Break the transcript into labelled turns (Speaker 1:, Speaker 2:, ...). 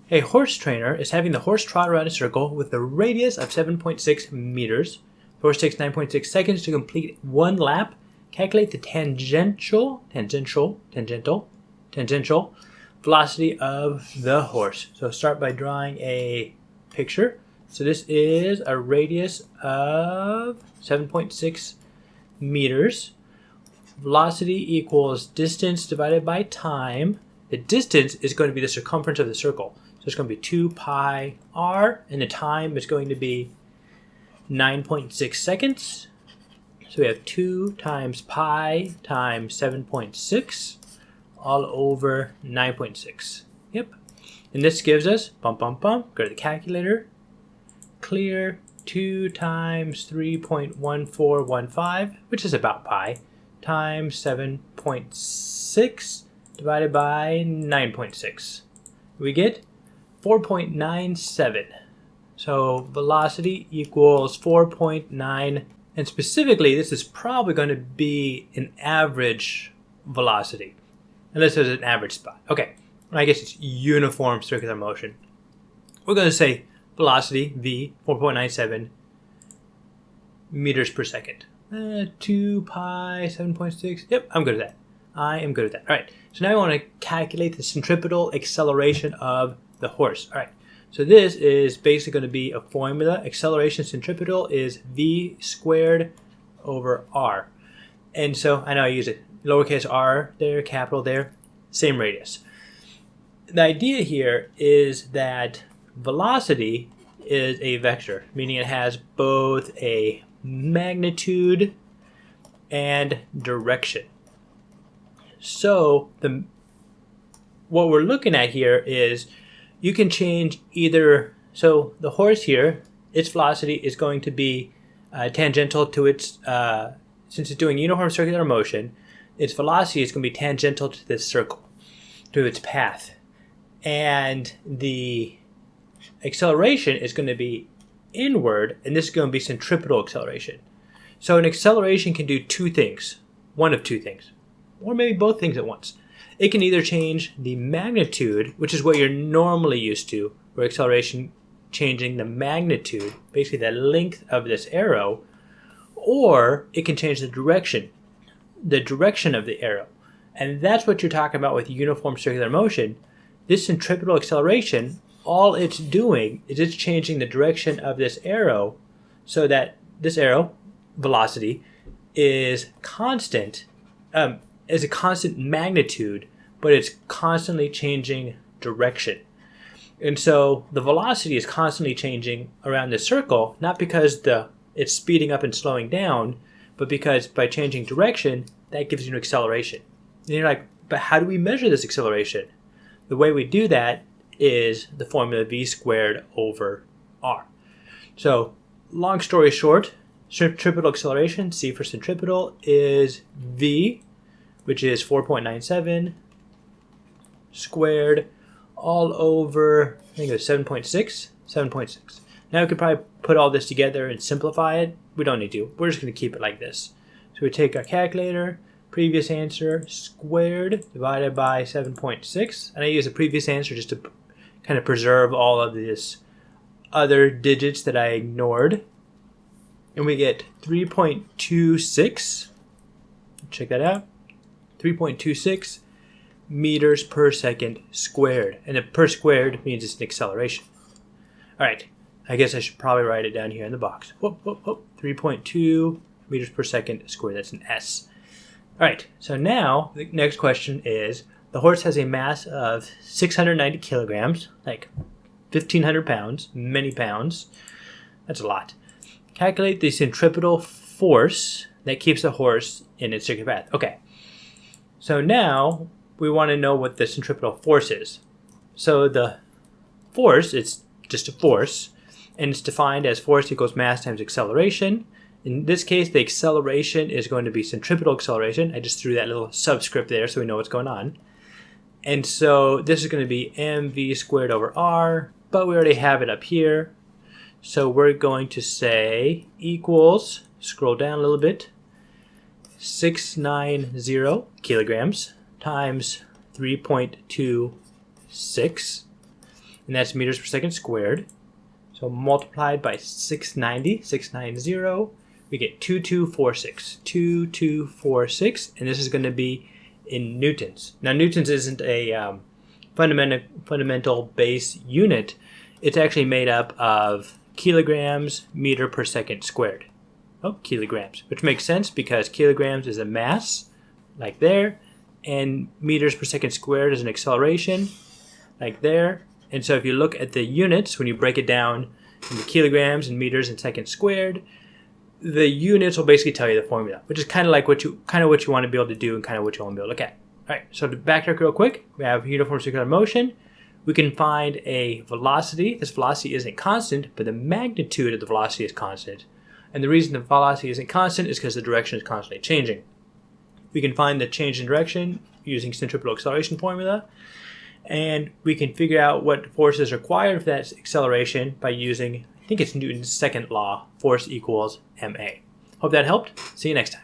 Speaker 1: A horse trainer is having the horse trot around a circle with a radius of 7.6 meters. The horse takes 9.6 seconds to complete one lap. Calculate the tangential velocity of the horse. So start by drawing a picture. So this is a radius of 7.6 meters. Velocity equals distance divided by time. The distance is going to be the circumference of the circle. So it's going to be 2 pi r, and the time is going to be 9.6 seconds. So we have 2 times pi times 7.6 all over 9.6. Yep. And this gives us, go to the calculator, clear 2 times 3.1415, which is about pi, times 7.6 divided by 9.6. We get 4.97. So velocity equals 4.9. And specifically, this is probably going to be an average velocity, unless there's an average spot. Okay, I guess it's uniform circular motion. We're going to say velocity, v, 4.97 meters per second. 2 pi, 7.6. Yep, I'm good at that. I am good at that. All right, so now I want to calculate the centripetal acceleration of the horse. All right, so this is basically going to be a formula. Acceleration centripetal is v squared over r. And so I know I use it lowercase r there, capital there, same radius. The idea here is that velocity is a vector, meaning it has both a magnitude and direction. So what we're looking at here is you can change either, so the horse here, its velocity is going to be tangential to its, since it's doing uniform circular motion, its velocity is going to be tangential to this circle, to its path. And the acceleration is going to be inward, and this is going to be centripetal acceleration. So an acceleration can do two things, one of two things, or maybe both things at once. It can either change the magnitude, which is what you're normally used to, where acceleration changing the magnitude, basically the length of this arrow, or it can change the direction of the arrow. And that's what you're talking about with uniform circular motion. This centripetal acceleration, all it's doing is it's changing the direction of this arrow so that this arrow, velocity, is constant, is a constant magnitude, but it's constantly changing direction. And so the velocity is constantly changing around the circle, not because it's speeding up and slowing down, but because by changing direction, that gives you an acceleration. And you're like, but how do we measure this acceleration? The way we do that is the formula v squared over r. So long story short, centripetal acceleration, C for centripetal, is v, which is 4.97 squared all over, I think it was 7.6. Now we could probably put all this together and simplify it. We don't need to. We're just going to keep it like this. So we take our calculator, previous answer squared divided by 7.6. And I use the previous answer just to kind of preserve all of these other digits that I ignored. And we get 3.26. Check that out. 3.26 meters per second squared. And the per squared means it's an acceleration. All right. I guess I should probably write it down here in the box. 3.2 meters per second squared. That's an S. All right. So now the next question is, the horse has a mass of 690 kilograms, like 1,500 pounds, many pounds. That's a lot. Calculate the centripetal force that keeps the horse in its circular path. Okay. So now we want to know what the centripetal force is. So the force, it's just a force, and it's defined as force equals mass times acceleration. In this case, the acceleration is going to be centripetal acceleration. I just threw that little subscript there so we know what's going on. And so this is going to be mv squared over r, but we already have it up here. So we're going to say equals, scroll down a little bit, 690 kilograms times 3.26. and that's meters per second squared. So multiplied by 690, we get 2246. 2246, and this is going to be in newtons. Now newtons isn't a fundamental base unit. It's actually made up of kilograms meter per second squared. Oh, kilograms, which makes sense because kilograms is a mass, like there, and meters per second squared is an acceleration, like there. And so if you look at the units, when you break it down into kilograms and meters and seconds squared, the units will basically tell you the formula, which is kind of like what you want to be able to do and kind of what you want to be able to look at. All right, so to backtrack real quick, we have uniform circular motion. We can find a velocity. This velocity isn't constant, but the magnitude of the velocity is constant. And the reason the velocity isn't constant is because the direction is constantly changing. We can find the change in direction using centripetal acceleration formula. And we can figure out what force is required for that acceleration by using, I think it's Newton's second law, force equals ma. Hope that helped. See you next time.